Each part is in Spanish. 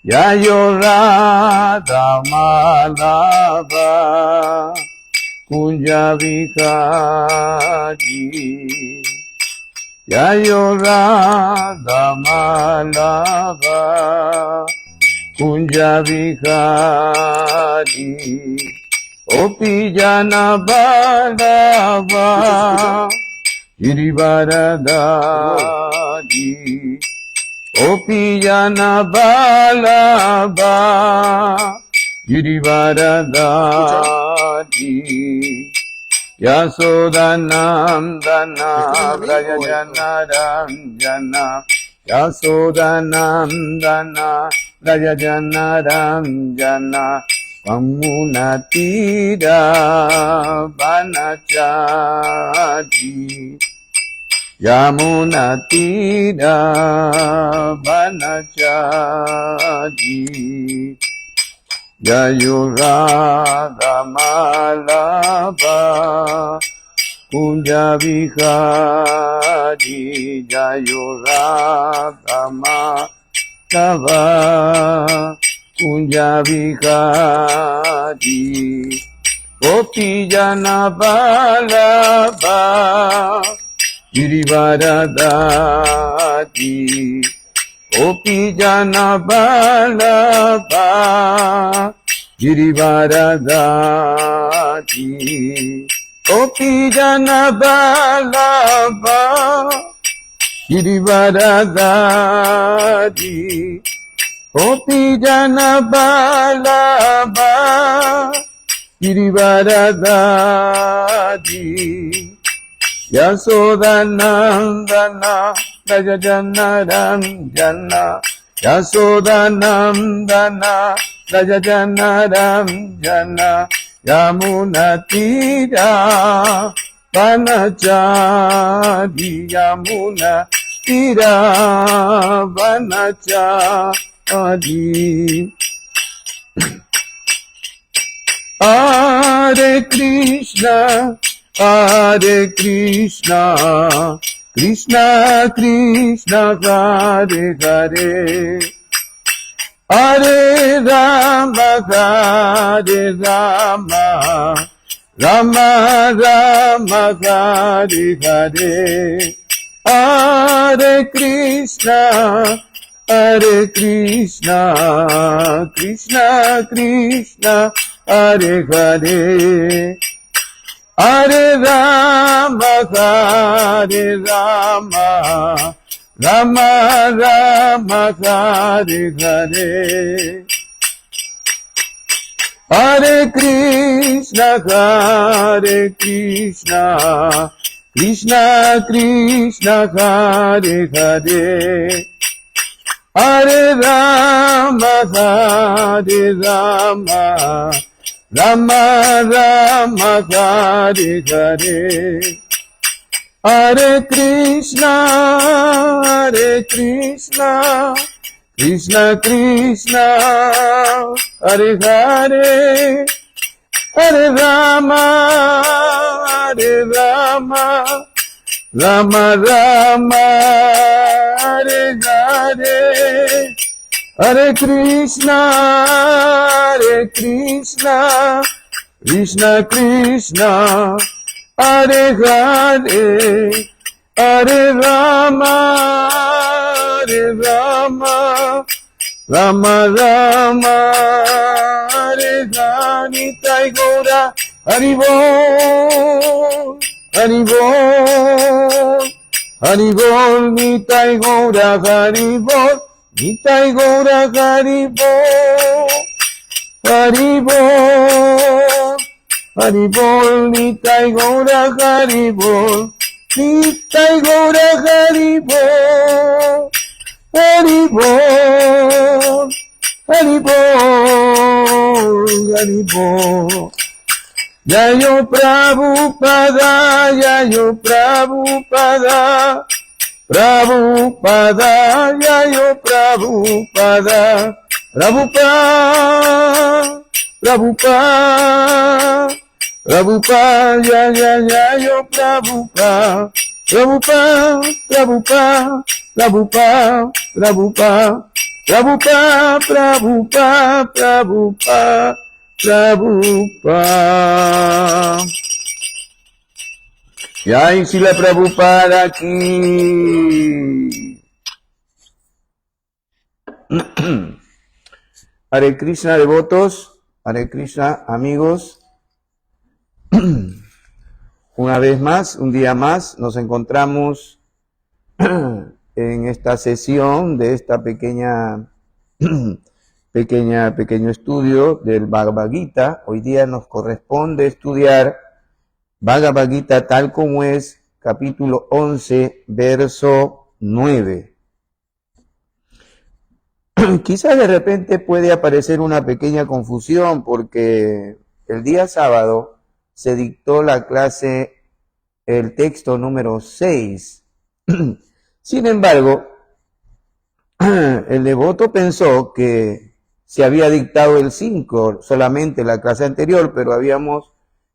Yayo Radha Madhava Kunja Vikari Yayo Radha Madhava Kunja Vikari Opi Jana Balava Girivaradari Opi Jana Balava Girivaradari Yasodanandana Vrajajanaranjana Yasodanandana Vrajajanaranjana Vamunatira Vanachari Yamunatira Vanachari Jayo Radha Malava Kunja Vikari Jayo Radha Malava Kunja Vikari Gopi Jana Balava Girivaradari Gopi Jana Balava Girivaradari Gopi Jana Balava Girivaradari Gopi Jana Balava Girivaradari Yasodanandana Vrajajanaranjana Yasodanandana Vrajajanaranjana Yamunatira Vanachari Yamunatira Vanachari Hare Krishna Hare Krishna, Krishna Krishna, Hare Hare, Hare Rama, Hare Rama, Rama Rama, Hare Hare, Hare Krishna, Hare Krishna, Krishna Krishna, Hare Hare. Hare Rama, Hare Rama, Rama Rama, Hare Hare. Hare Krishna, Hare Krishna, Krishna Krishna, Hare Hare. Hare Rama, Hare Rama, Rama Rama, Hare Hare. Hare Krishna, Hare Krishna, Krishna Krishna, Hare Hare. Hare Rama, Hare Rama, Rama Rama, Hare Hare. Hare Krishna, Hare Krishna, Krishna Krishna, Hare Hare. Hare Rama, Hare Rama, Rama Rama, Hare Hare. Nitai Gaura, Hari Bol, Hari Bol, Hari Bol, Nitai Gaura, Hari Bol. Nitai Gaura, Hari Bol, Hari Bol, Hari Bol, Nitai Gaura, Hari Bol, Nitai Gaura, Hari Bol, Hari Bol, Hari Bol, Hari Bol. Jayo Prabhupada, Jayo Prabhupada, Prabhupada, Jayo Prabhupada, Prabhupada, Prabhupada, Prabhupada, Jayo Prabhupada, Prabhupada, Prabhupada, Prabhupada, Prabhupada, Prabhupada, Prabhupada, Prabhupada, Prabhupada. Jai Srila Prabhupada aquí. Hare Krishna devotos, Hare Krishna amigos. Una vez más, un día más, nos encontramos en esta sesión de esta pequeño estudio del Bhagavad Gita. Hoy día nos corresponde estudiar Bhagavad Gita tal como es, capítulo 11, verso 9. Quizás de repente puede aparecer una pequeña confusión porque el día sábado se dictó la clase, el texto número 6. Sin embargo, el devoto pensó que se había dictado el 5 solamente la clase anterior, pero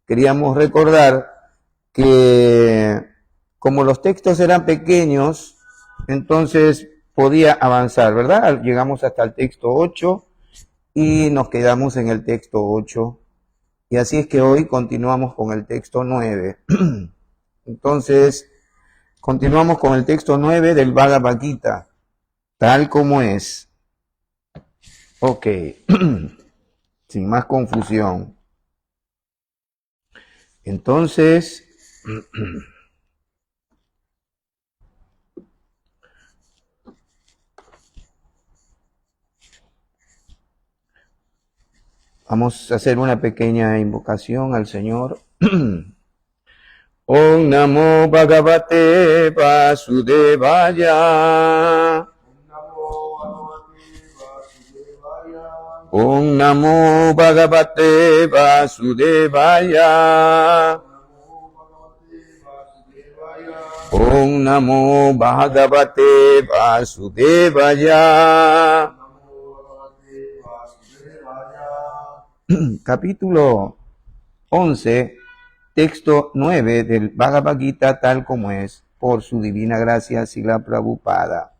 queríamos recordar que como los textos eran pequeños, entonces podía avanzar, ¿verdad? Llegamos hasta el texto 8 y nos quedamos en el texto 8. Y así es que hoy continuamos con el texto 9. Entonces, continuamos con el texto 9 del Bhagavad Gita, tal como es. Ok, sin más confusión. Entonces, vamos a hacer una pequeña invocación al Señor. Om Namo Bhagavate Vasudevaya. Om Namo Bhagavate Vasudevaya. Om Namo Bhagavate Vasudevaya. Capítulo 11, texto 9 del Bhagavad Gita tal como es, por su divina gracia, Srila Prabhupada.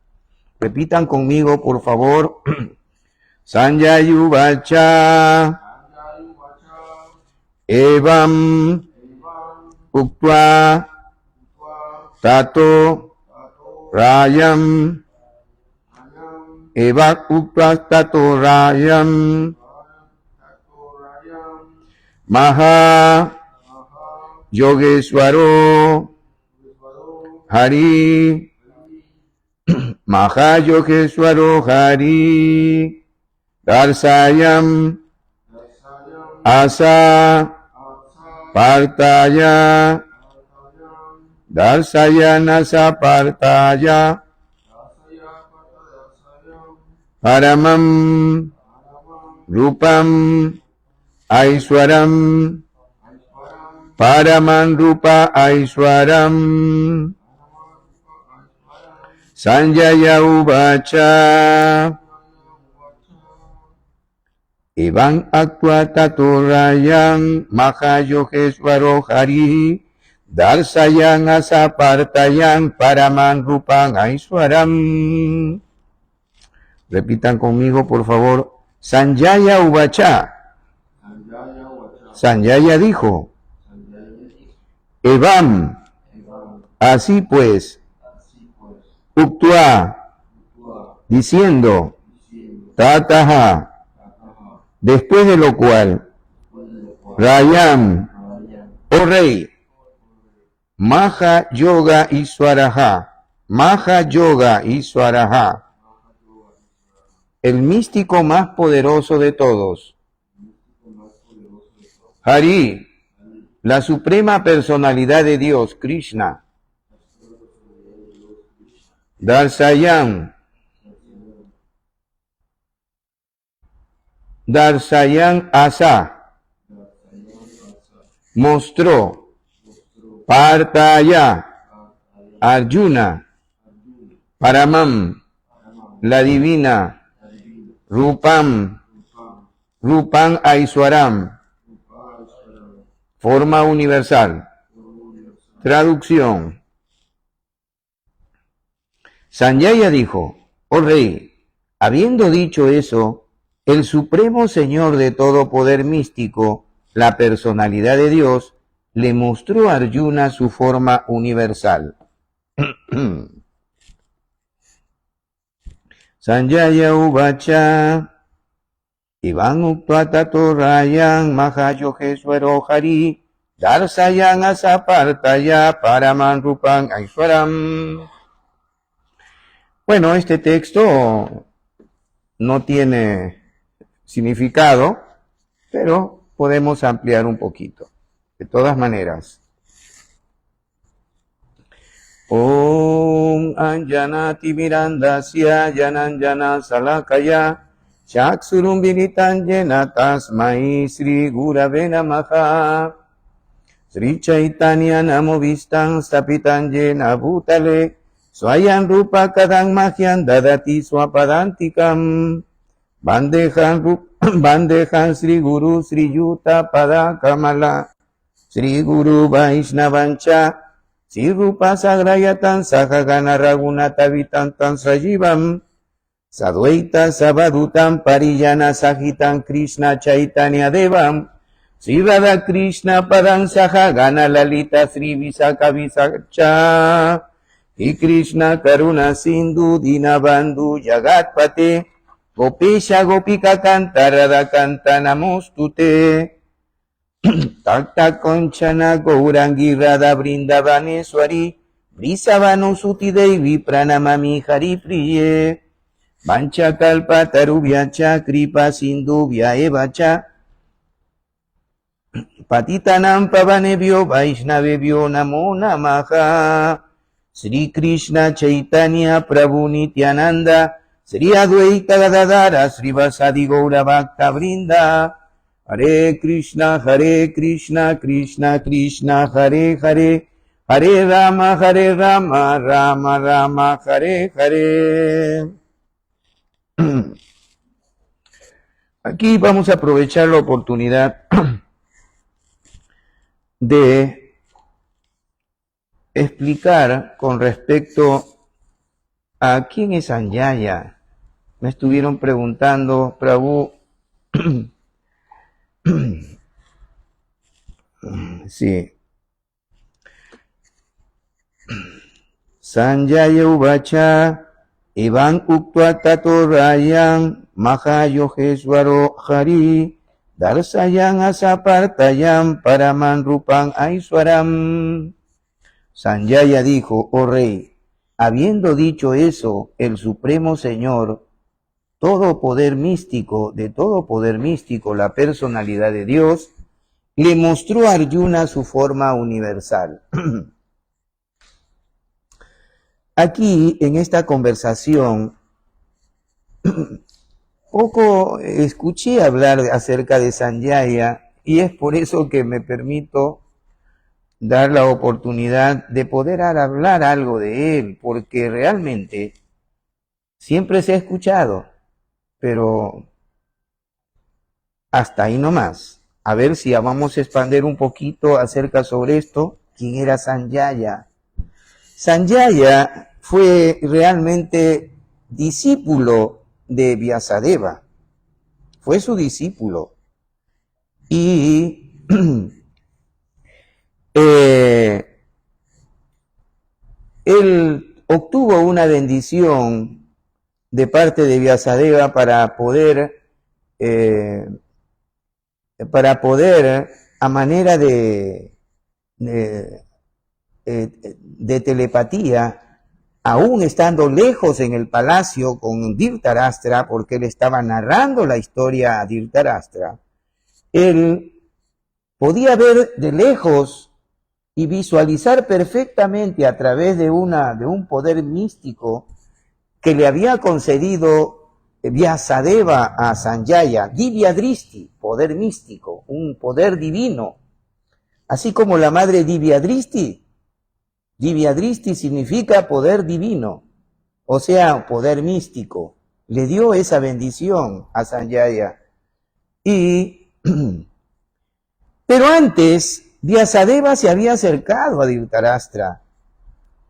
Repitan conmigo, por favor. Sanjayuvacha Evam Uktva Tato Rayam Eva Uktva Tato Rayam Maha Yogeswaro Hari Maha Yogeswaro Hari Darsayam Asa Partaya Darsayanasa Partaya Paramam Rupam Aishwaram Paraman Rupa Aishwaram Sanjaya Uvacha Evan Actua Tatorayam Mahayogeswaro Hari Darsayan Asapartayan Paraman Rupan Aishwaram. Repitan conmigo, por favor. Sanjaya Uvacha. Sanjaya dijo. Evam. Así pues. Uktua. Diciendo. Tataha. Después de lo cual. Rayam. Oh rey. Maha Yoga Iswaraha. Maha Yoga Iswaraha. El místico más poderoso de todos. Hari, la suprema personalidad de Dios, Krishna. Darsayam. Darsayan Asa. Mostró. Partaya. Arjuna. Paramam. La divina. Rupam, Rupam Aishwaram, forma universal. Traducción. Sanjaya dijo, oh rey, habiendo dicho eso, el supremo señor de todo poder místico, la personalidad de Dios, le mostró a Arjuna su forma universal. Sanjaya uvacha Ivan uktva tato rayan mahayogeswaro hari darsayan asapartaya paraman rupan aishwaram. Bueno, este texto no tiene significado, pero podemos ampliar un poquito. De todas maneras. Om Anjanati Mirandasya Jananjana Salakaya Chaksurum Vilitan Jena Tasmai Sri Gurave Namaha Sri Chaitanya Namo Vistan Stapitan Jena Bhutale Swayam Rupa Kadang Mahyan Dadati Swapadantikam Bandehan Sri Guru Sri Yuta Pada Kamala Sri Guru Vaishnavancha Sri Rupa Sagrayatan Sahagana Raghunata Vitantam Sajivam Sadvaita Savadutam Pariyana Sahitam Krishna Chaitanya Devam Sri Radha Krishna Padam Sahagana Lalita Sri Visakha Visacha Sri Krishna Karuna Sindhu Dinabandhu Jagatpate Gopesha Gopika Kanta Radha Kanta Namostute Takta Konchana Gourangi Radha Brindavaneshwari Brisavanu Suti Devi Pranamami Hari Priye Vancha Kalpa Tarubhyacha Kripa Sindhubhya Evacha Patitanam Pavanebhyo Vaishnavebhyo Namo Namaha Sri Krishna Chaitanya Prabhu Nityananda Sri Advaita Gadadara Sri Vasadi Gaura Bhakta Vrinda Hare Krishna, Krishna Krishna, Hare Hare, Hare Rama, Rama Rama, Hare Hare. Aquí vamos a aprovechar la oportunidad de explicar con respecto a quién es Sanjaya. Me estuvieron preguntando, Prabhu, sí. Sanjaya uvacha evan uktva tato rayan mahayogeswaro hari darsayan asapartayam paraman rupan aishwaram. Sanjaya dijo, oh rey, habiendo dicho eso, el supremo señor, todo poder místico, de todo poder místico, la personalidad de Dios, le mostró a Arjuna su forma universal. Aquí, en esta conversación, poco escuché hablar acerca de Sanjaya y es por eso que me permito dar la oportunidad de poder hablar algo de él, porque realmente siempre se ha escuchado, pero hasta ahí nomás. A ver si vamos a expandir un poquito acerca sobre esto. ¿Quién era Sanjaya? Sanjaya fue realmente discípulo de Vyasadeva. Fue su discípulo. Y él obtuvo una bendición de parte de Vyasadeva para poder a manera de telepatía, aún estando lejos en el palacio con Dhritarashtra, porque él estaba narrando la historia a Dhritarashtra, él podía ver de lejos y visualizar perfectamente a través de un poder místico que le había concedido Vyasadeva a Sanjaya, Divya Dristi, poder místico, un poder divino. Así como la madre Divya Dristi significa poder divino, o sea, poder místico. Le dio esa bendición a Sanjaya. Pero antes, Vyasadeva se había acercado a Dhritarashtra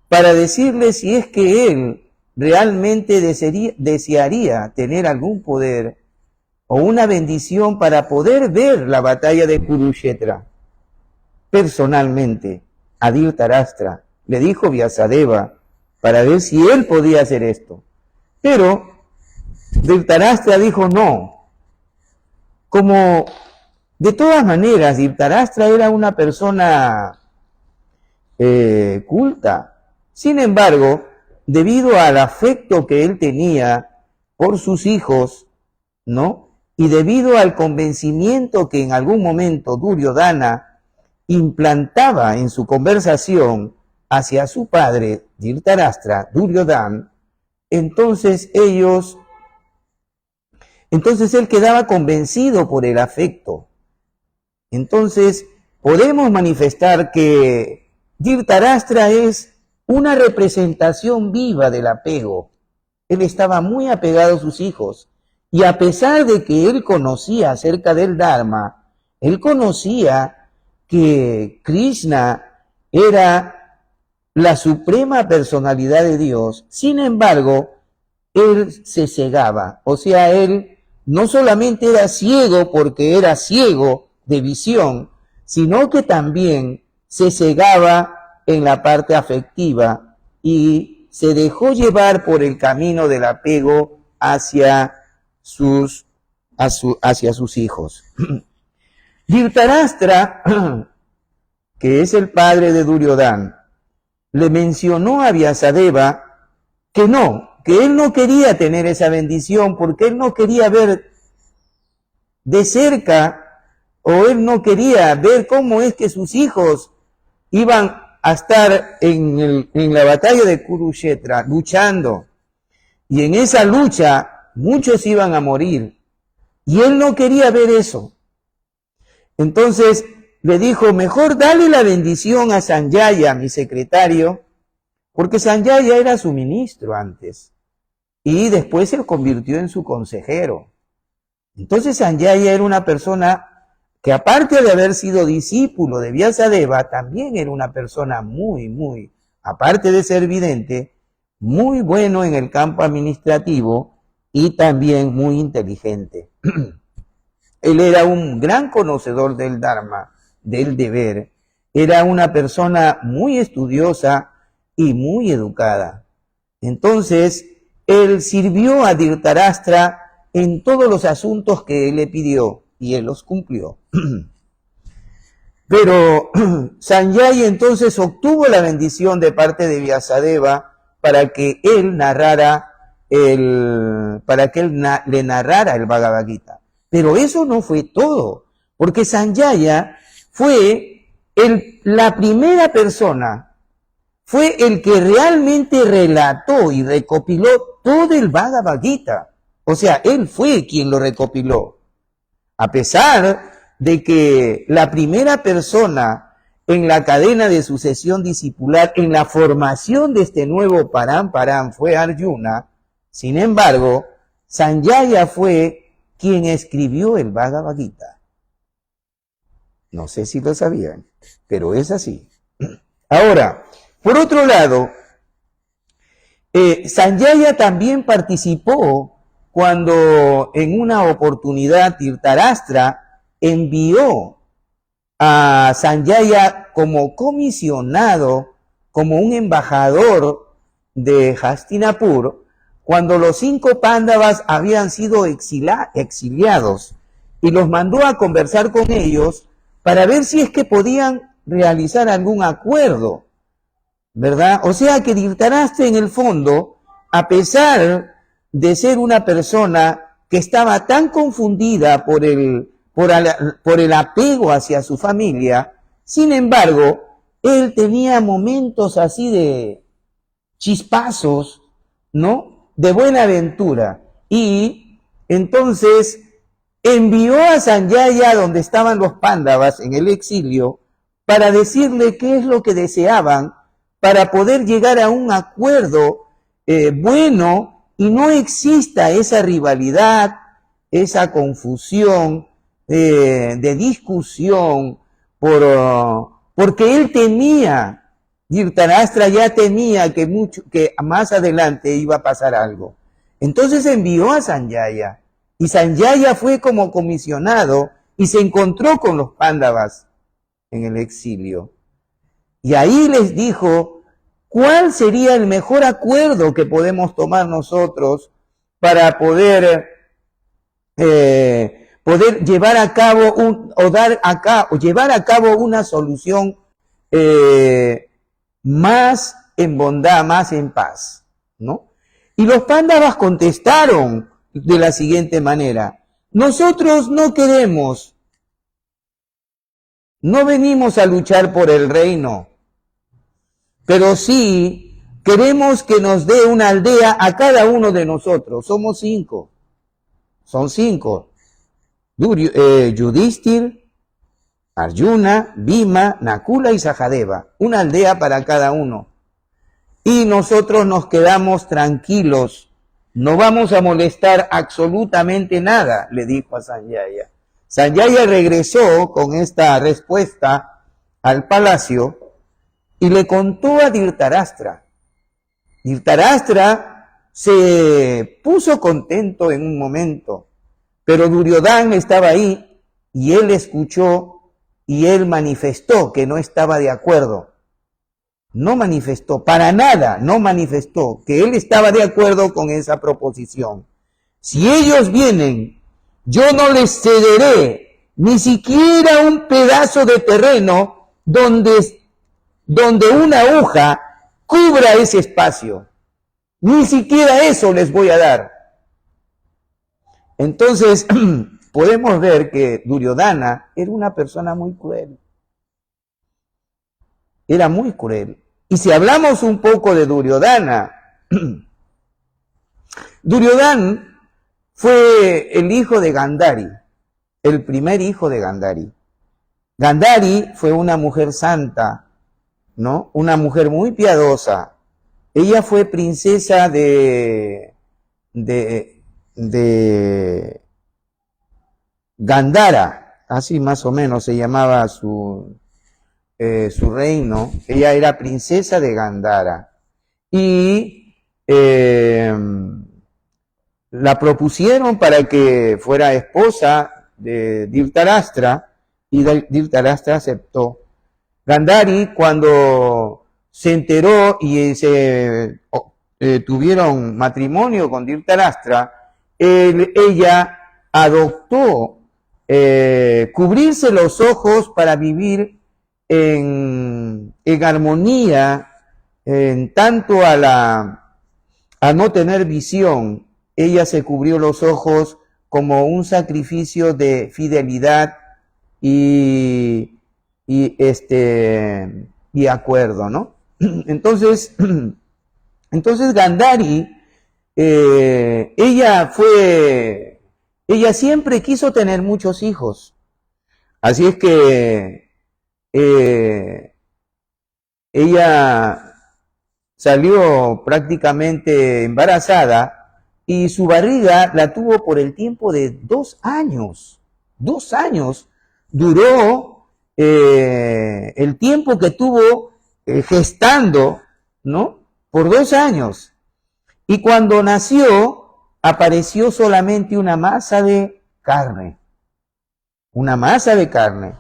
para decirle si es que él realmente desearía tener algún poder o una bendición para poder ver la batalla de Kurukshetra. Personalmente, a Dhritarashtra le dijo Vyasadeva para ver si él podía hacer esto. Pero Dhritarashtra dijo no. Como de todas maneras, Dhritarashtra era una persona culta. Sin embargo, debido al afecto que él tenía por sus hijos, ¿no? Y debido al convencimiento que en algún momento Duryodhana implantaba en su conversación hacia su padre, Dhritarashtra, Duryodhana, entonces él quedaba convencido por el afecto. Entonces, podemos manifestar que Dhritarashtra es una representación viva del apego. Él estaba muy apegado a sus hijos. Y a pesar de que él conocía acerca del Dharma, él conocía que Krishna era la suprema personalidad de Dios. Sin embargo, él se cegaba. O sea, él no solamente era ciego porque era ciego de visión, sino que también se cegaba en la parte afectiva y se dejó llevar por el camino del apego hacia sus hijos. Dhritarashtra, que es el padre de Duryodhana, le mencionó a Vyasadeva que él no quería tener esa bendición porque él no quería ver de cerca o él no quería ver cómo es que sus hijos iban a estar en la batalla de Kurukshetra luchando. Y en esa lucha muchos iban a morir. Y él no quería ver eso. Entonces le dijo, mejor dale la bendición a Sanjaya, mi secretario, porque Sanjaya era su ministro antes. Y después se convirtió en su consejero. Entonces Sanjaya era una persona que aparte de haber sido discípulo de Vyasadeva, también era una persona muy, aparte de ser vidente, muy bueno en el campo administrativo y también muy inteligente. Él era un gran conocedor del Dharma, del deber. Era una persona muy estudiosa y muy educada. Entonces, él sirvió a Dhritarashtra en todos los asuntos que él le pidió y él los cumplió. Pero Sanjaya entonces obtuvo la bendición de parte de Vyasadeva para que él le narrara el Bhagavad Gita. Pero eso no fue todo, porque Sanjaya fue la primera persona, fue el que realmente relató y recopiló todo el Bhagavad Gita. O sea, él fue quien lo recopiló. A pesar de que la primera persona en la cadena de sucesión discipular, en la formación de este nuevo Paramparam fue Arjuna, sin embargo, Sanjaya fue quien escribió el Bhagavad Gita. No sé si lo sabían, pero es así. Ahora, por otro lado, Sanjaya también participó cuando en una oportunidad Dhritarashtra envió a Sanjaya como comisionado, como un embajador de Hastinapur, cuando los 5 Pándavas habían sido exiliados, y los mandó a conversar con ellos para ver si es que podían realizar algún acuerdo, ¿verdad? O sea que Dhritarashtra en el fondo, a pesar de ser una persona que estaba tan confundida por el apego hacia su familia, sin embargo, él tenía momentos así de chispazos, ¿no? De buena aventura. Y entonces envió a Sanjaya donde estaban los Pándavas en el exilio para decirle qué es lo que deseaban para poder llegar a un acuerdo bueno y no exista esa rivalidad, esa confusión de discusión, porque él temía Dhritarashtra ya temía que más adelante iba a pasar algo. Entonces envió a Sanjaya, y Sanjaya fue como comisionado y se encontró con los Pándavas en el exilio. Y ahí les dijo, ¿cuál sería el mejor acuerdo que podemos tomar nosotros para poder llevar a cabo llevar a cabo una solución más en bondad, más en paz, ¿no? Y los Pándavas contestaron de la siguiente manera: nosotros no queremos, no venimos a luchar por el reino, pero sí queremos que nos dé una aldea a cada uno de nosotros. Somos 5. Son 5. Yudhishthir, Arjuna, Bhima, Nakula y Sahadeva. Una aldea para cada uno. Y nosotros nos quedamos tranquilos. No vamos a molestar absolutamente nada, le dijo a Sanjaya. Sanjaya regresó con esta respuesta al palacio y le contó a Dhritarashtra. Dhritarashtra se puso contento en un momento, pero Duryodhana estaba ahí y él escuchó y él manifestó que no estaba de acuerdo. No manifestó, para nada, no manifestó que él estaba de acuerdo con esa proposición. Si ellos vienen, yo no les cederé ni siquiera un pedazo de terreno donde una aguja cubra ese espacio. Ni siquiera eso les voy a dar. Entonces, podemos ver que Duryodhana era una persona muy cruel. Era muy cruel. Y si hablamos un poco de Duryodhana, Duryodhana fue el hijo de Gandhari, el primer hijo de Gandhari. Gandhari fue una mujer santa, ¿no? Una mujer muy piadosa. Ella fue princesa de Gandhara, así más o menos se llamaba su reino. Ella era princesa de Gandhara y la propusieron para que fuera esposa de Dhritarashtra y Dhritarashtra aceptó. Gandhari, cuando se enteró y tuvieron matrimonio con Dhritarashtra, ella adoptó cubrirse los ojos para vivir en armonía, en tanto a no tener visión. Ella se cubrió los ojos como un sacrificio de fidelidad y acuerdo, ¿no? Entonces Gandhari, ella siempre quiso tener muchos hijos. Así es que ella salió prácticamente embarazada y su barriga la tuvo por el tiempo de 2 años. 2 años duró el tiempo que tuvo gestando, ¿no? Por 2 años. Y cuando nació, apareció solamente una masa de carne. Una masa de carne.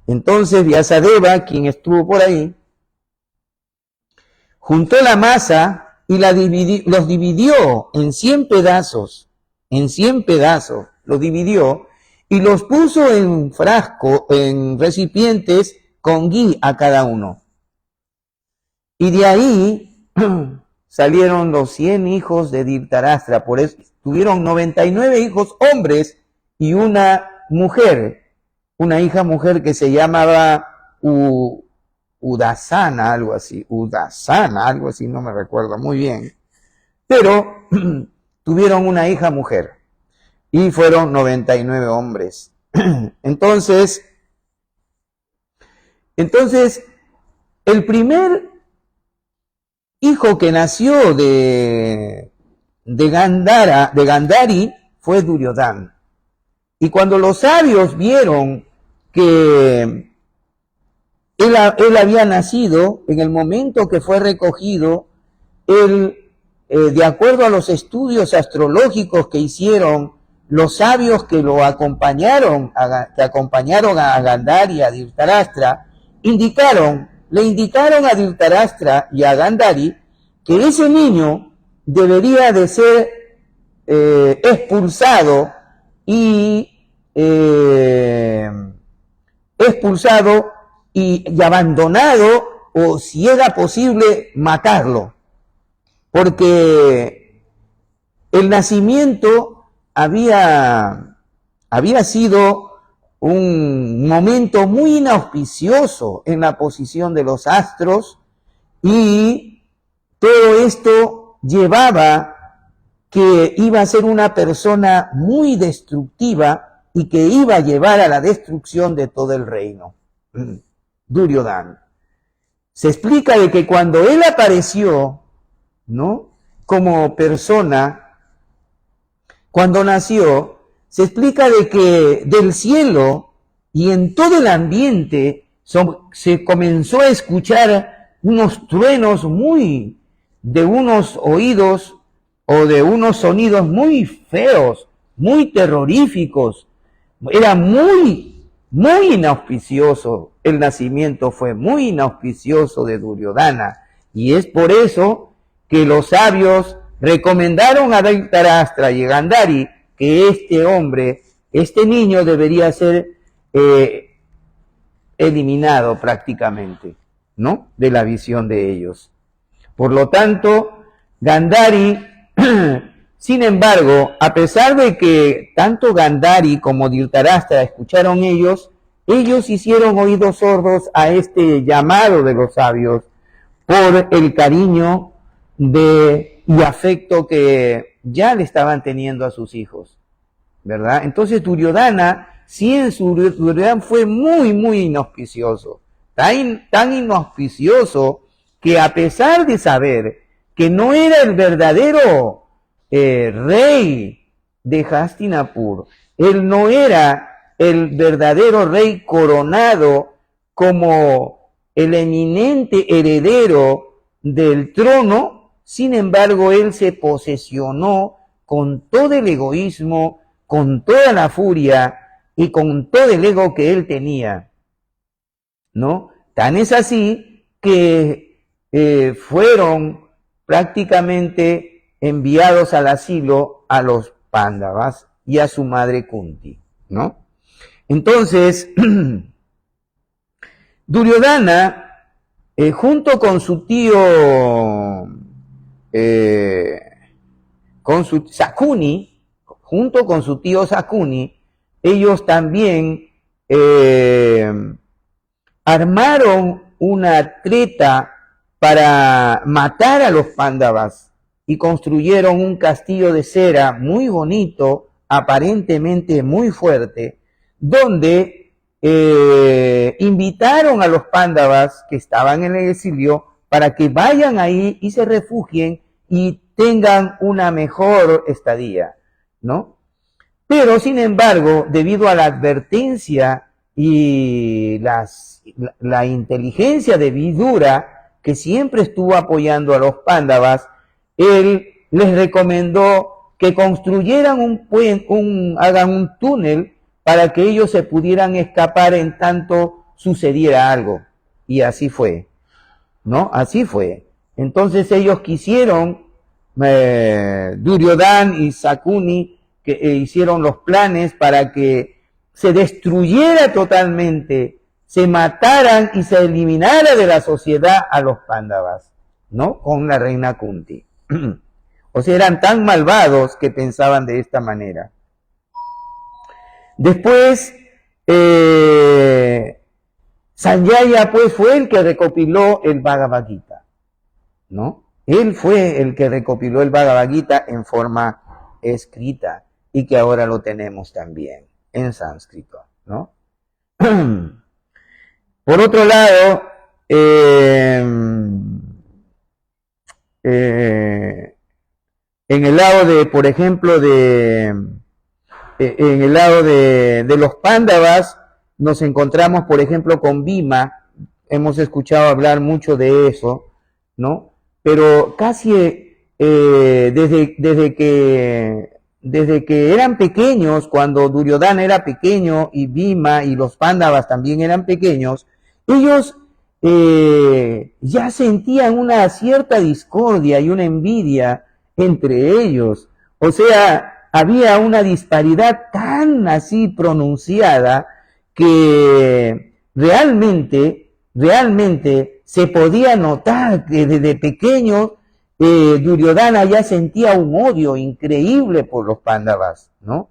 Entonces Vyasadeva, quien estuvo por ahí, juntó la masa y los dividió en 100 pedazos. En 100 pedazos los dividió y los puso en recipientes con ghee a cada uno. Y de ahí salieron los 100 hijos de Dhritarashtra. Por eso tuvieron 99 hijos hombres y una mujer, una hija mujer que se llamaba Udasana, algo así, no me recuerdo muy bien. Pero tuvieron una hija mujer y fueron 99 hombres. Entonces, el primer hijo que nació de Gandhari fue Duryodhana. Y cuando los sabios vieron que él había nacido en el momento que fue recogido, de acuerdo a los estudios astrológicos que hicieron los sabios que lo acompañaron, que acompañaron a Gandhari y a Dhritarashtra, le indicaron a Dhritarashtra y a Gandhari que ese niño debería de ser expulsado y abandonado, o si era posible matarlo, porque el nacimiento había sido un momento muy inauspicioso en la posición de los astros, y todo esto llevaba que iba a ser una persona muy destructiva y que iba a llevar a la destrucción de todo el reino. Duryodhana. Se explica de que cuando él apareció, ¿no?, como persona, cuando nació, se explica de que del cielo y en todo el ambiente se comenzó a escuchar unos truenos de unos oídos o de unos sonidos muy feos, muy terroríficos. Era muy inauspicioso. El nacimiento fue muy inauspicioso de Duryodhana, y es por eso que los sabios recomendaron a Dhritarashtra y Gandhari que este niño debería ser eliminado prácticamente, ¿no?, de la visión de ellos. Por lo tanto, Gandhari, sin embargo, a pesar de que tanto Gandhari como Dhritarashtra escucharon ellos hicieron oídos sordos a este llamado de los sabios por el cariño y afecto que ya le estaban teniendo a sus hijos, ¿verdad? Entonces Duryodhana fue muy inauspicioso, tan inauspicioso que, a pesar de saber que no era el verdadero rey de Hastinapur, él no era el verdadero rey coronado como el eminente heredero del trono, sin embargo, él se posesionó con todo el egoísmo, con toda la furia y con todo el ego que él tenía, ¿no? Tan es así que fueron prácticamente enviados al asilo a los Pándavas y a su madre Kunti, ¿no? Entonces, Duryodhana, junto con su tío Sakuni, ellos también armaron una treta para matar a los Pándavas y construyeron un castillo de cera muy bonito, aparentemente muy fuerte, donde invitaron a los Pándavas que estaban en el exilio para que vayan ahí y se refugien y tengan una mejor estadía, ¿no? Pero, sin embargo, debido a la advertencia y la inteligencia de Vidura, que siempre estuvo apoyando a los Pándavas, él les recomendó que construyeran hagan un túnel para que ellos se pudieran escapar en tanto sucediera algo. Y así fue, ¿no? Así fue. Entonces ellos quisieron, Duryodhana y Sakuni, que hicieron los planes para que se destruyera totalmente, se mataran y se eliminara de la sociedad a los Pándavas, ¿no? Con la reina Kunti. O sea, eran tan malvados que pensaban de esta manera. Después, Sanjaya, pues, fue el que recopiló el Bhagavad Gita, ¿no? Él fue el que recopiló el Bhagavad Gita en forma escrita, y que ahora lo tenemos también en sánscrito, ¿no? Por otro lado, en el lado de, por ejemplo, en el lado de los Pándavas, nos encontramos, por ejemplo, con Bhima, hemos escuchado hablar mucho de eso, ¿no? Pero casi desde que eran pequeños, cuando Duryodhana era pequeño y Bhima y los Pándavas también eran pequeños, ellos ya sentían una cierta discordia y una envidia entre ellos. O sea, había una disparidad tan así pronunciada que realmente se podía notar que desde pequeño Duryodhana ya sentía un odio increíble por los Pándavas, ¿no?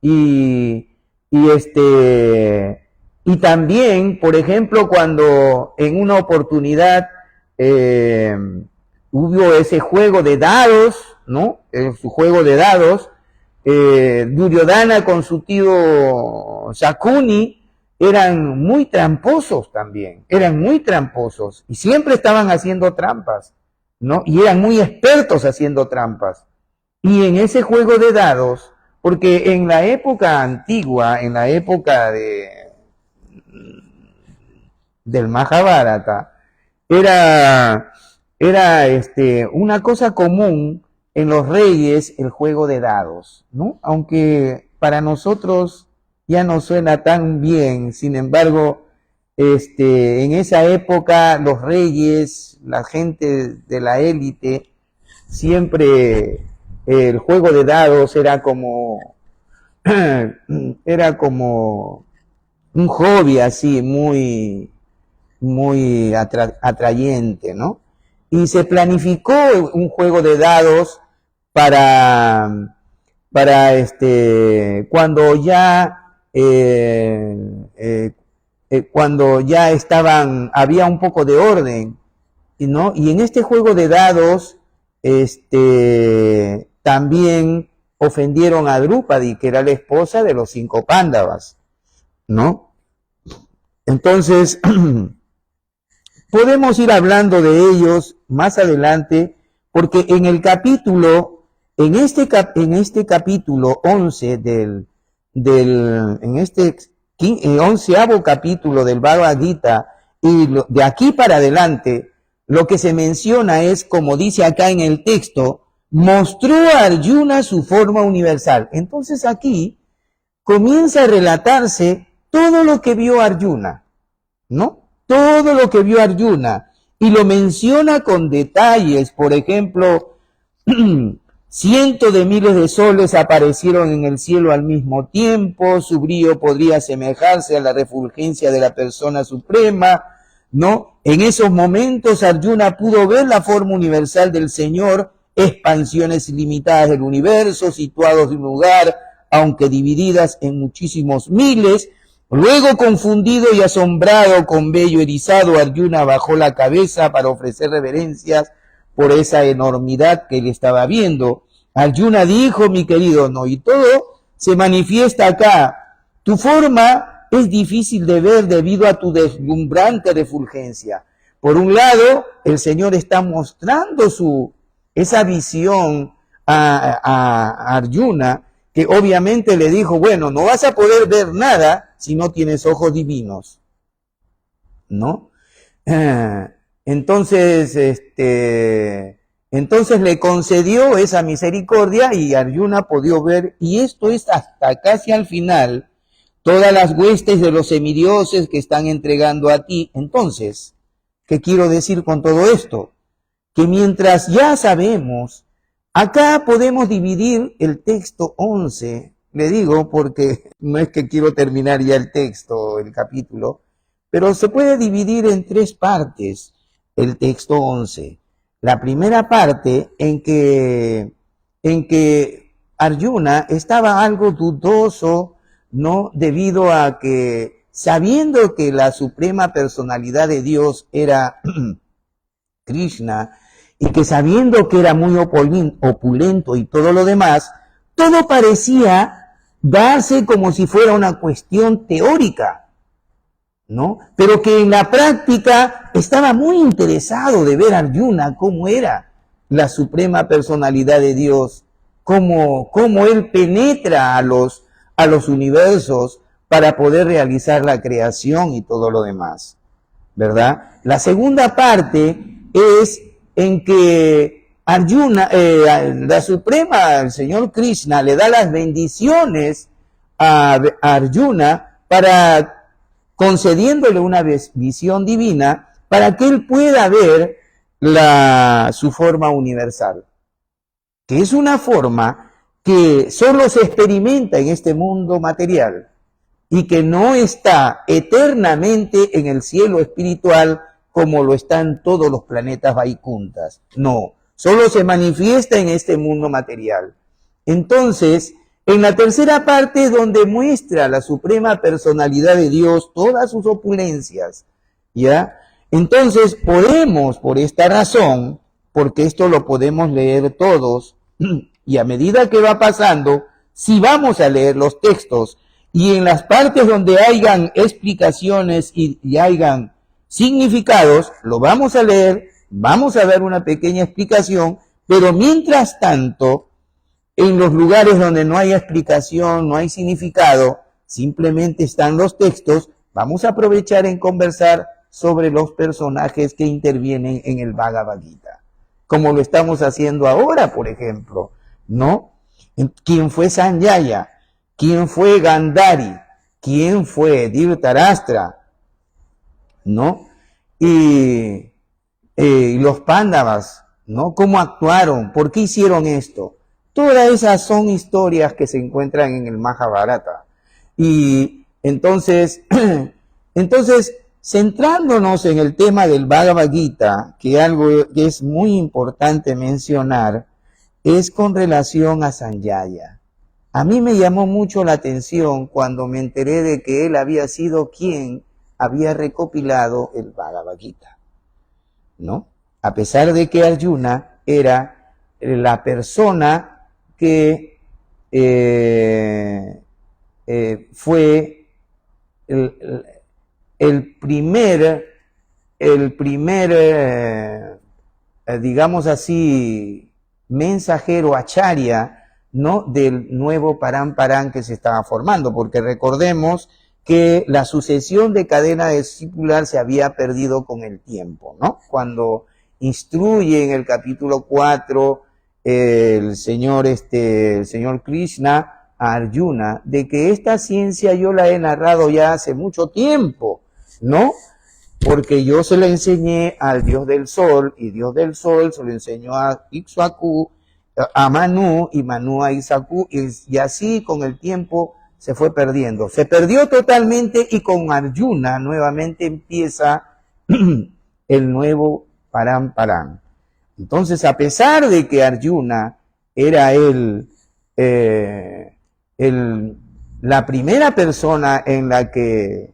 Y, y también, por ejemplo, cuando en una oportunidad hubo ese juego de dados, ¿no? Su juego de dados, Duryodhana con su tío Shakuni eran muy tramposos también, eran muy tramposos y siempre estaban haciendo trampas, ¿no? Y eran muy expertos haciendo trampas. Y en ese juego de dados, porque en la época antigua, en la época del Mahabharata, era una cosa común en los reyes el juego de dados, ¿no? Aunque para nosotros ya no suena tan bien, sin embargo, en esa época los reyes, la gente de la élite, siempre el juego de dados era como un hobby así muy atrayente, ¿no? Y se planificó un juego de dados para cuando ya cuando ya había un poco de orden, ¿no? Y en este juego de dados también ofendieron a Drupadi, que era la esposa de los 5 Pándavas, ¿no? Entonces, podemos ir hablando de ellos más adelante, porque en el capítulo, en este capítulo 11 en este 11º capítulo del Bhagavad Gita, y de aquí para adelante, lo que se menciona es, como dice acá en el texto, mostró a Arjuna su forma universal. Entonces aquí comienza a relatarse todo lo que vio Arjuna, ¿no? Todo lo que vio Arjuna, y lo menciona con detalles. Por ejemplo, cientos de miles de soles aparecieron en el cielo al mismo tiempo, su brillo podría asemejarse a la refulgencia de la persona suprema, ¿no? En esos momentos Arjuna pudo ver la forma universal del Señor, expansiones ilimitadas del universo, situados en un lugar, aunque divididas en muchísimos miles. Luego, confundido y asombrado, con vello erizado, Arjuna bajó la cabeza para ofrecer reverencias por esa enormidad que él estaba viendo. Arjuna dijo, mi querido, no, y todo se manifiesta acá. Tu forma es difícil de ver debido a tu deslumbrante refulgencia. Por un lado, el Señor está mostrando esa visión a Arjuna, que obviamente le dijo, bueno, no vas a poder ver nada si no tienes ojos divinos, ¿no? Entonces le concedió esa misericordia y Arjuna pudo ver, y esto es hasta casi al final, todas las huestes de los semidioses que están entregando a ti. Entonces, ¿qué quiero decir con todo esto? Que mientras ya sabemos, acá podemos dividir el texto 11, le digo porque no es que quiero terminar ya el texto, el capítulo, pero se puede dividir en 3 partes el texto 11. La primera parte en que Arjuna estaba algo dudoso, ¿no? Debido a que, sabiendo que la suprema personalidad de Dios era Krishna, y que sabiendo que era muy opulento y todo lo demás, todo parecía darse como si fuera una cuestión teórica, ¿no? Pero que en la práctica estaba muy interesado de ver a Arjuna cómo era la suprema personalidad de Dios, cómo él penetra a los universos para poder realizar la creación y todo lo demás, ¿verdad? La segunda parte es en que Arjuna, la Suprema, el Señor Krishna, le da las bendiciones a Arjuna para concediéndole una visión divina para que él pueda ver su forma universal, que es una forma que solo se experimenta en este mundo material y que no está eternamente en el cielo espiritual como lo están todos los planetas Vaikunthas. No, solo se manifiesta en este mundo material. Entonces, en la tercera parte, donde muestra la suprema personalidad de Dios, todas sus opulencias, ¿ya? Entonces podemos, por esta razón, porque esto lo podemos leer todos, y a medida que va pasando, si vamos a leer los textos, y en las partes donde hayan explicaciones y hayan significados, lo vamos a leer, vamos a dar una pequeña explicación, pero mientras tanto, en los lugares donde no hay explicación, no hay significado, simplemente están los textos, vamos a aprovechar en conversar sobre los personajes que intervienen en el Bhagavad Gita, como lo estamos haciendo ahora, por ejemplo, ¿no? ¿Quién fue Sanjaya? ¿Quién fue Gandhari? ¿Quién fue Dhritarashtra? ¿No? Y los Pándavas, ¿no? ¿Cómo actuaron? ¿Por qué hicieron esto? Todas esas son historias que se encuentran en el Mahabharata. Y entonces, centrándonos en el tema del Bhagavad Gita, que algo que es muy importante mencionar, es con relación a Sanjaya. A mí me llamó mucho la atención cuando me enteré de que él había sido quien había recopilado el Bhagavad Gita, ¿no? A pesar de que Arjuna era la persona que fue el primer, digamos así, mensajero acharya, ¿no? Del nuevo Paramparán que se estaba formando, porque recordemos que la sucesión de cadena discipular se había perdido con el tiempo, ¿no? Cuando instruye en el capítulo 4 el señor Krishna a Arjuna de que esta ciencia yo la he narrado ya hace mucho tiempo, ¿no? Porque yo se la enseñé al dios del sol, y dios del sol se lo enseñó a Ixuaku, a Manu, y Manu a Isaku, y así con el tiempo se fue perdiendo. Se perdió totalmente, y con Arjuna nuevamente empieza el nuevo Paramparán. Entonces, a pesar de que Arjuna era la primera persona en la que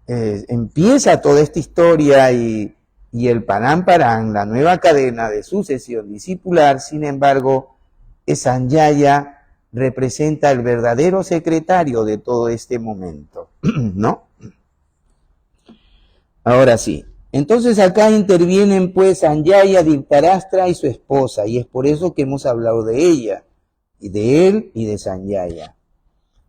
empieza toda esta historia y el Paramparán, la nueva cadena de sucesión discipular, sin embargo, Sanjaya representa el verdadero secretario de todo este momento, ¿no? Ahora sí. Entonces acá intervienen pues Sanjaya, Dhritarashtra y su esposa, y es por eso que hemos hablado de ella, y de él y de Sanjaya.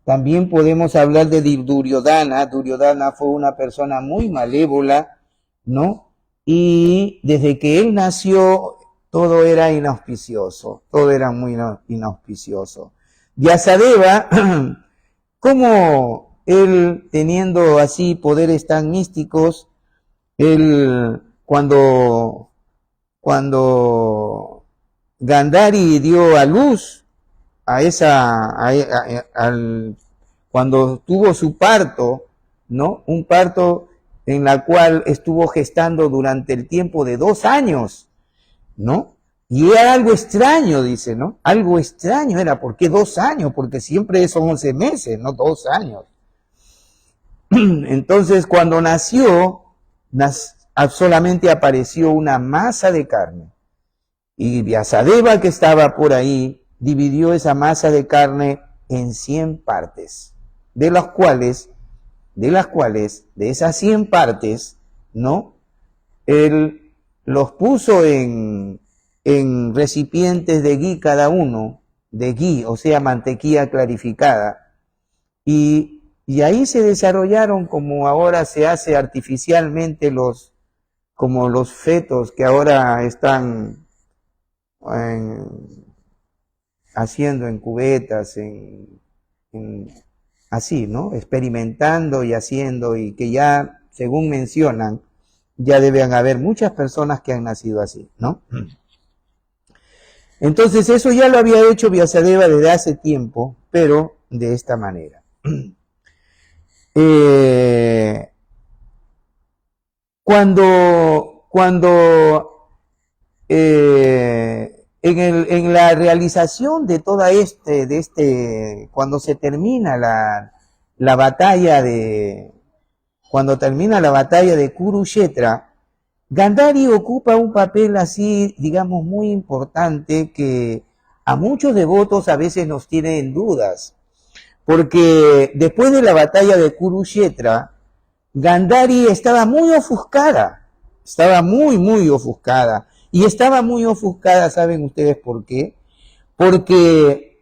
También podemos hablar de Duryodhana. Duryodhana fue una persona muy malévola, ¿no? Y desde que él nació, todo era inauspicioso, todo era muy inauspicioso. Vyasadeva, como él teniendo así poderes tan místicos, él, cuando Gandhari dio a luz cuando tuvo su parto, ¿no? Un parto en la cual estuvo gestando durante el tiempo de 2 años, ¿no? Y era algo extraño, dice, ¿no? Algo extraño era. ¿Por qué 2 años? Porque siempre son 11 meses, no 2 años. Entonces, cuando nació, solamente apareció una masa de carne. Y Vyasadeva, que estaba por ahí, dividió esa masa de carne en 100 partes, de esas 100 partes, ¿no? Él los puso en recipientes de ghee cada uno, de ghee, o sea, mantequilla clarificada, y ahí se desarrollaron, como ahora se hace artificialmente, los como los fetos que ahora están haciendo en cubetas, así, ¿no? Experimentando y haciendo, y que ya, según mencionan, ya deben haber muchas personas que han nacido así, ¿no? Entonces eso ya lo había hecho Vyasadeva desde hace tiempo, pero de esta manera. Cuando en la realización de toda cuando se termina la batalla cuando termina la batalla de Kurukshetra, Gandhari ocupa un papel así, digamos, muy importante que a muchos devotos a veces nos tiene en dudas, porque después de la batalla de Kurukshetra, Gandhari estaba muy ofuscada, muy ofuscada, y estaba muy ofuscada, ¿saben ustedes por qué? Porque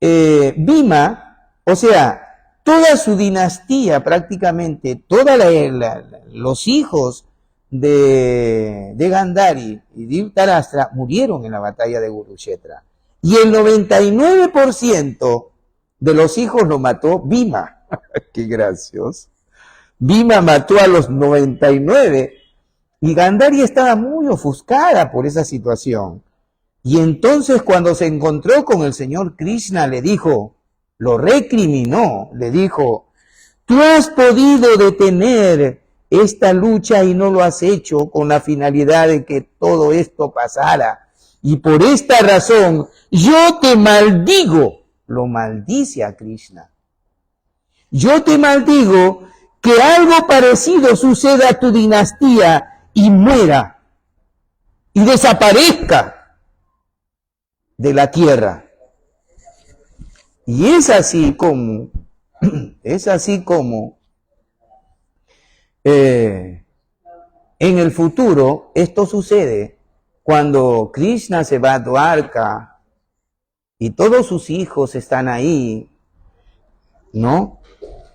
Bhima, o sea, toda su dinastía prácticamente, todos los hijos de Gandhari y Dhritarashtra murieron en la batalla de Kurukshetra. Y el 99% de los hijos lo mató Bhima. ¡Qué gracioso! Bhima mató a los 99 y Gandhari estaba muy ofuscada por esa situación. Y entonces cuando se encontró con el Señor Krishna le dijo, lo recriminó, le dijo, tú has podido detener esta lucha y no lo has hecho con la finalidad de que todo esto pasara. Y por esta razón yo te maldigo, lo maldice a Krishna. Yo te maldigo que algo parecido suceda a tu dinastía y muera y desaparezca de la tierra. Y es así como en el futuro esto sucede cuando Krishna se va a Dwarka y todos sus hijos están ahí, ¿no?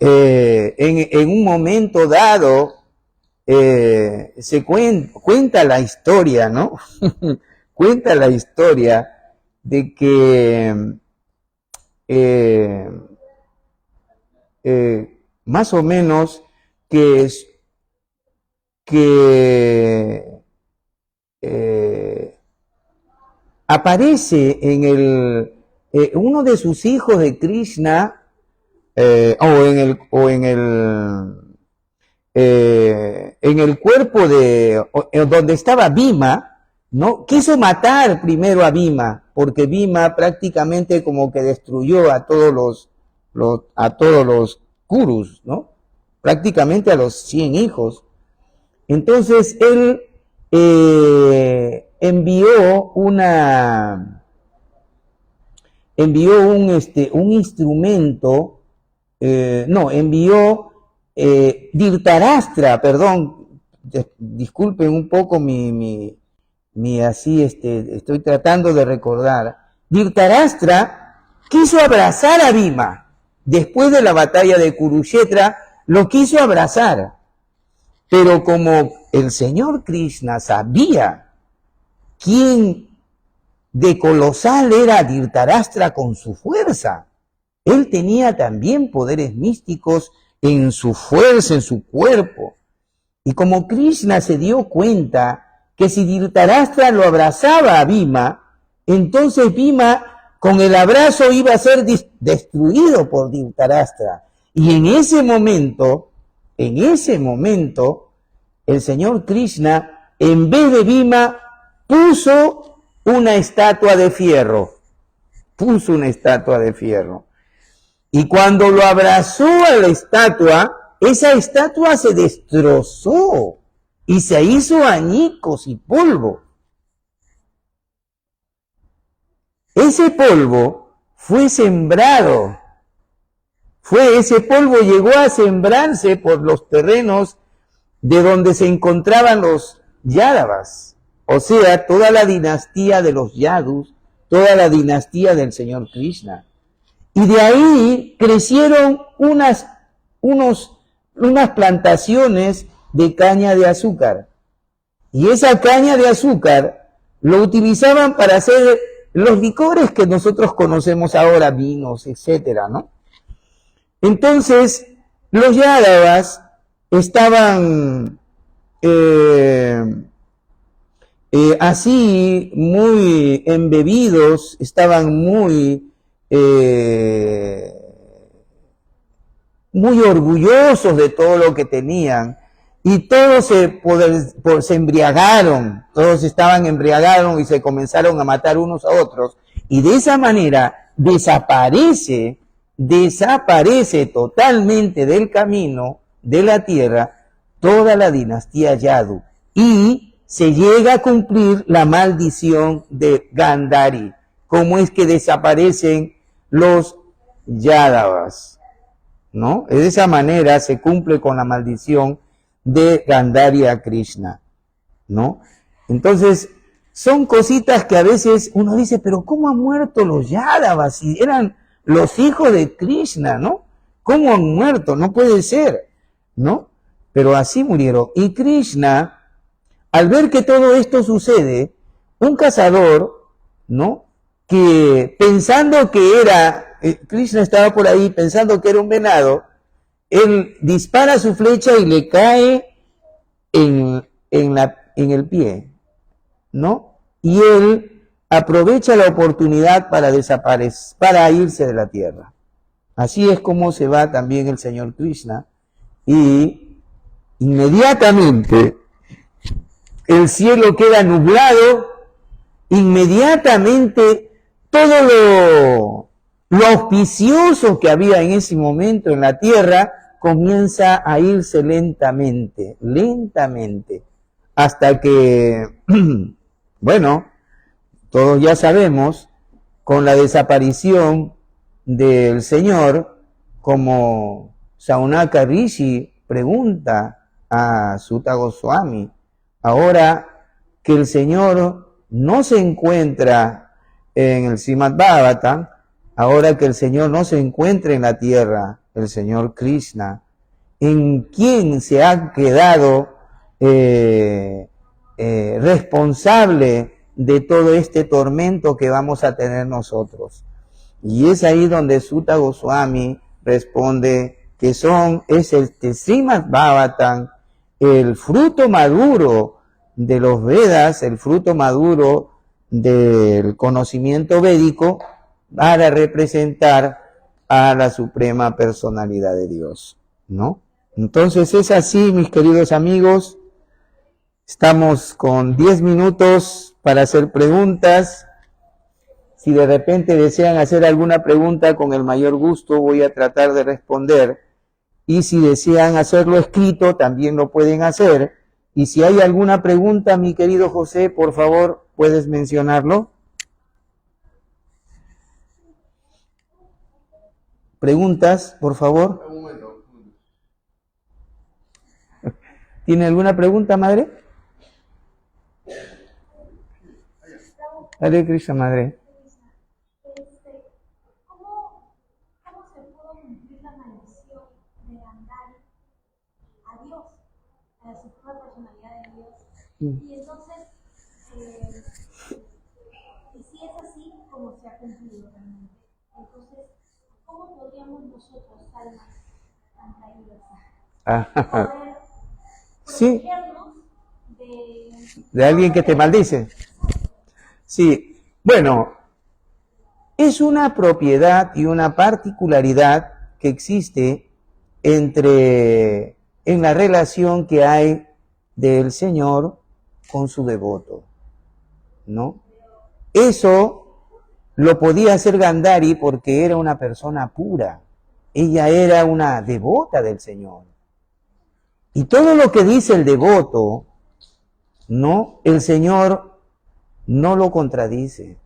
En un momento dado se cuenta la historia, ¿no? Cuenta la historia de que más o menos que aparece en uno de sus hijos de Krishna, en el cuerpo donde estaba Bhima, ¿no? Quiso matar primero a Bhima, porque Bhima prácticamente como que destruyó a todos los Kurus, ¿no? Prácticamente a los 100 hijos. Entonces él envió un instrumento, envió Dhritarashtra, perdón, disculpen un poco estoy tratando de recordar. Dhritarashtra quiso abrazar a Bhima. Después de la batalla de Kurukshetra, lo quiso abrazar. Pero como el Señor Krishna sabía quién de colosal era Dhritarashtra con su fuerza, él tenía también poderes místicos en su fuerza, en su cuerpo. Y como Krishna se dio cuenta que si Dhritarashtra lo abrazaba a Bhima, entonces Bhima con el abrazo iba a ser destruido por Dhritarashtra. Y en ese momento, el Señor Krishna, en vez de Bhima, puso una estatua de fierro. Y cuando lo abrazó a la estatua, esa estatua se destrozó y se hizo añicos y polvo. Ese polvo fue sembrado. Ese polvo llegó a sembrarse por los terrenos de donde se encontraban los Yadavas. O sea, toda la dinastía de los Yadus, toda la dinastía del Señor Krishna. Y de ahí crecieron unas plantaciones de caña de azúcar. Y esa caña de azúcar lo utilizaban para hacer los licores que nosotros conocemos ahora, vinos, etcétera, ¿no? Entonces, los yádavas estaban así muy embebidos, estaban muy orgullosos de todo lo que tenían, y todos se embriagaron, todos estaban embriagados y se comenzaron a matar unos a otros, y de esa manera desaparece totalmente del camino de la tierra toda la dinastía Yadu, y se llega a cumplir la maldición de Gandhari. ¿Cómo es que desaparecen los Yadavas? ¿No? De esa manera se cumple con la maldición de Gandhari a Krishna, ¿no? Entonces, son cositas que a veces uno dice, pero ¿cómo han muerto los Yadavas? Si eran los hijos de Krishna, ¿no? ¿Cómo han muerto? No puede ser, ¿no? Pero así murieron. Y Krishna, al ver que todo esto sucede, un cazador, ¿no? Que pensando que era, Krishna estaba por ahí pensando que era un venado, él dispara su flecha y le cae en el pie, ¿no? Y él aprovecha la oportunidad para desaparecer, para irse de la tierra. Así es como se va también el Señor Krishna, y inmediatamente el cielo queda nublado, inmediatamente todo lo auspicioso que había en ese momento en la tierra comienza a irse lentamente, hasta que, bueno, todos ya sabemos, con la desaparición del Señor, como Saunaka Rishi pregunta a Sutta Goswami, ahora que el Señor no se encuentra en el Srimad Bhagavatam, ahora que el Señor no se encuentra en la tierra, el Señor Krishna, ¿en quién se ha quedado responsable de todo este tormento que vamos a tener nosotros? Y es ahí donde Sutta Goswami responde que es el Srimad Bhagavatam, el fruto maduro de los Vedas, el fruto maduro del conocimiento védico, para representar a la suprema personalidad de Dios, ¿no? Entonces es así, mis queridos amigos. Estamos con 10 minutos para hacer preguntas. Si de repente desean hacer alguna pregunta, con el mayor gusto voy a tratar de responder. Y si desean hacerlo escrito, también lo pueden hacer. Y si hay alguna pregunta, mi querido José, por favor, ¿puedes mencionarlo? ¿Preguntas, por favor? ¿Tiene alguna pregunta, madre? Hare Krishna, madre. ¿Cómo se pudo cumplir la maldición de Gandhari a Dios, a la suprema personalidad de Dios? Y entonces, y si es así, ¿cómo se ha cumplido realmente? Entonces, ¿cómo podríamos nosotros, almas tan caídas, poder protegernos de alguien que te maldice? Sí, bueno, es una propiedad y una particularidad que existe en la relación que hay del Señor con su devoto, ¿no? Eso lo podía hacer Gandhari porque era una persona pura. Ella era una devota del Señor. Y todo lo que dice el devoto, ¿no? El Señor no lo contradice.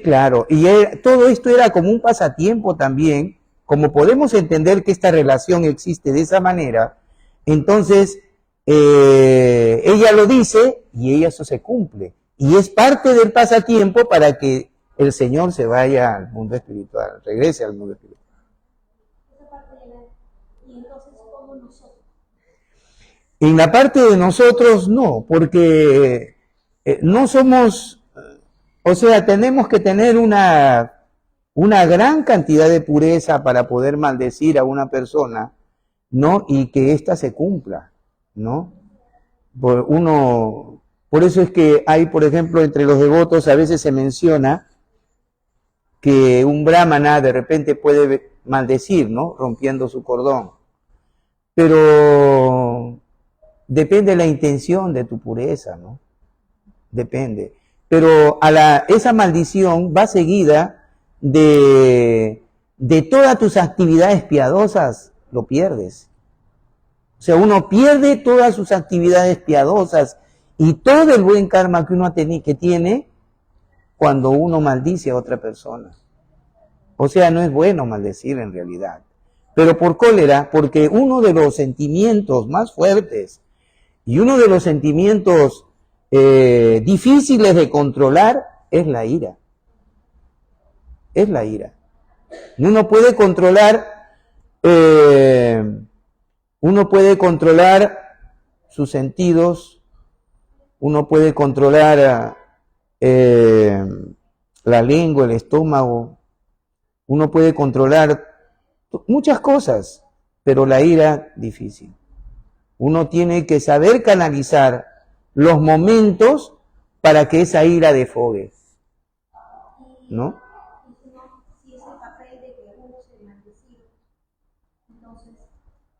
Claro, y todo esto era como un pasatiempo también. Como podemos entender que esta relación existe de esa manera, entonces ella lo dice y eso se cumple. Y es parte del pasatiempo para que el Señor se vaya al mundo espiritual, regrese al mundo espiritual. Y entonces, ¿cómo nosotros? En la parte de nosotros no, porque no somos, o sea, tenemos que tener una gran cantidad de pureza para poder maldecir a una persona, ¿no? Y que ésta se cumpla, ¿no? Por eso es que hay, por ejemplo, entre los devotos a veces se menciona que un brahmana de repente puede maldecir, ¿no? Rompiendo su cordón. Pero depende de la intención de tu pureza, ¿no? Depende. Pero esa maldición va seguida de todas tus actividades piadosas, lo pierdes. O sea, uno pierde todas sus actividades piadosas y todo el buen karma que uno tiene cuando uno maldice a otra persona. O sea, no es bueno maldecir en realidad. Pero por cólera, porque uno de los sentimientos más fuertes y uno de los sentimientos difíciles de controlar es la ira. Es la ira. Uno puede controlar sus sentidos, uno puede controlar la lengua, el estómago, uno puede controlar muchas cosas, pero la ira difícil. Uno tiene que saber canalizar los momentos para que esa ira defogue, ¿no? Si es el papel de que uno se maldecido, entonces,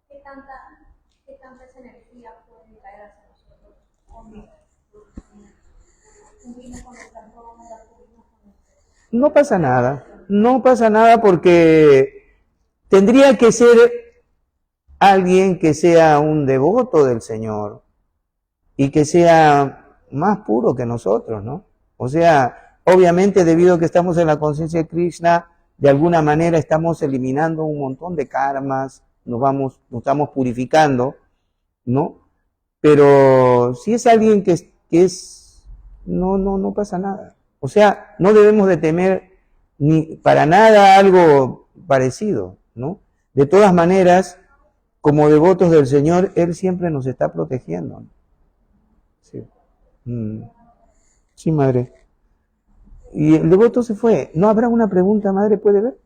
¿qué tanta esa energía puede traer hacia nosotros? No pasa nada, no pasa nada porque tendría que ser alguien que sea un devoto del Señor y que sea más puro que nosotros, ¿no? O sea, obviamente debido a que estamos en la conciencia de Krishna, de alguna manera estamos eliminando un montón de karmas, nos estamos purificando, ¿no? Pero si es alguien que es no pasa nada. O sea, no debemos de temer ni para nada algo parecido, ¿no? De todas maneras, como devotos del Señor, Él siempre nos está protegiendo. Sí, sí, madre. Y el devoto se fue. ¿No habrá una pregunta, madre? ¿Puede ver?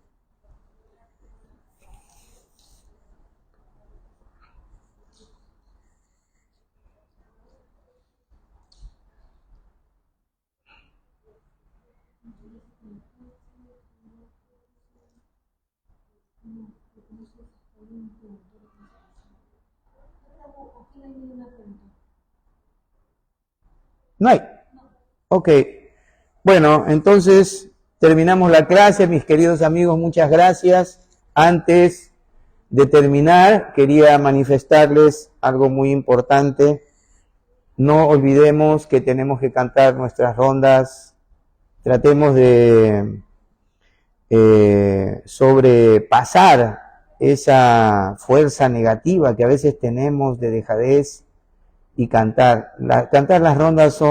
No hay. Ok. Bueno, entonces terminamos la clase, mis queridos amigos, muchas gracias. Antes de terminar, quería manifestarles algo muy importante. No olvidemos que tenemos que cantar nuestras rondas. Tratemos de sobrepasar esa fuerza negativa que a veces tenemos de dejadez y cantar. Cantar las rondas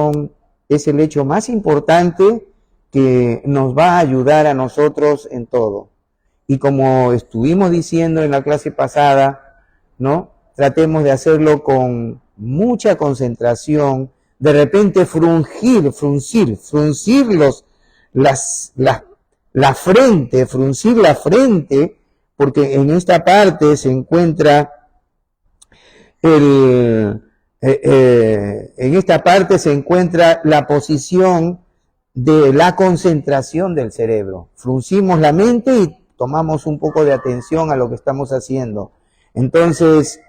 es el hecho más importante que nos va a ayudar a nosotros en todo. Y como estuvimos diciendo en la clase pasada, ¿no? Tratemos de hacerlo con mucha concentración, de repente fruncir la frente, fruncir la frente, porque en esta parte se encuentra la posición de la concentración del cerebro. Fruncimos la mente y tomamos un poco de atención a lo que estamos haciendo. Entonces,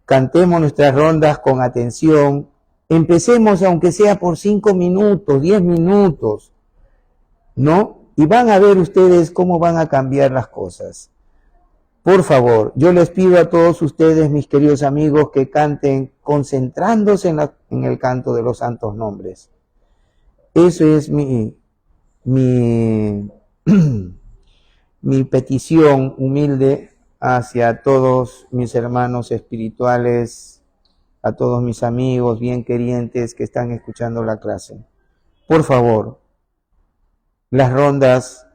cantemos nuestras rondas con atención. Empecemos, aunque sea por 5 minutos, 10 minutos, ¿no? Y van a ver ustedes cómo van a cambiar las cosas. Por favor, yo les pido a todos ustedes, mis queridos amigos, que canten concentrándose en el canto de los santos nombres. Eso es mi petición humilde hacia todos mis hermanos espirituales, a todos mis amigos bien querientes que están escuchando la clase. Por favor, las rondas,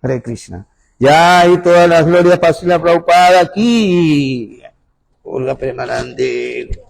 Hare Krishna. Ya hay todas las glorias para Srila Prabhupada aquí. Olga Premarande.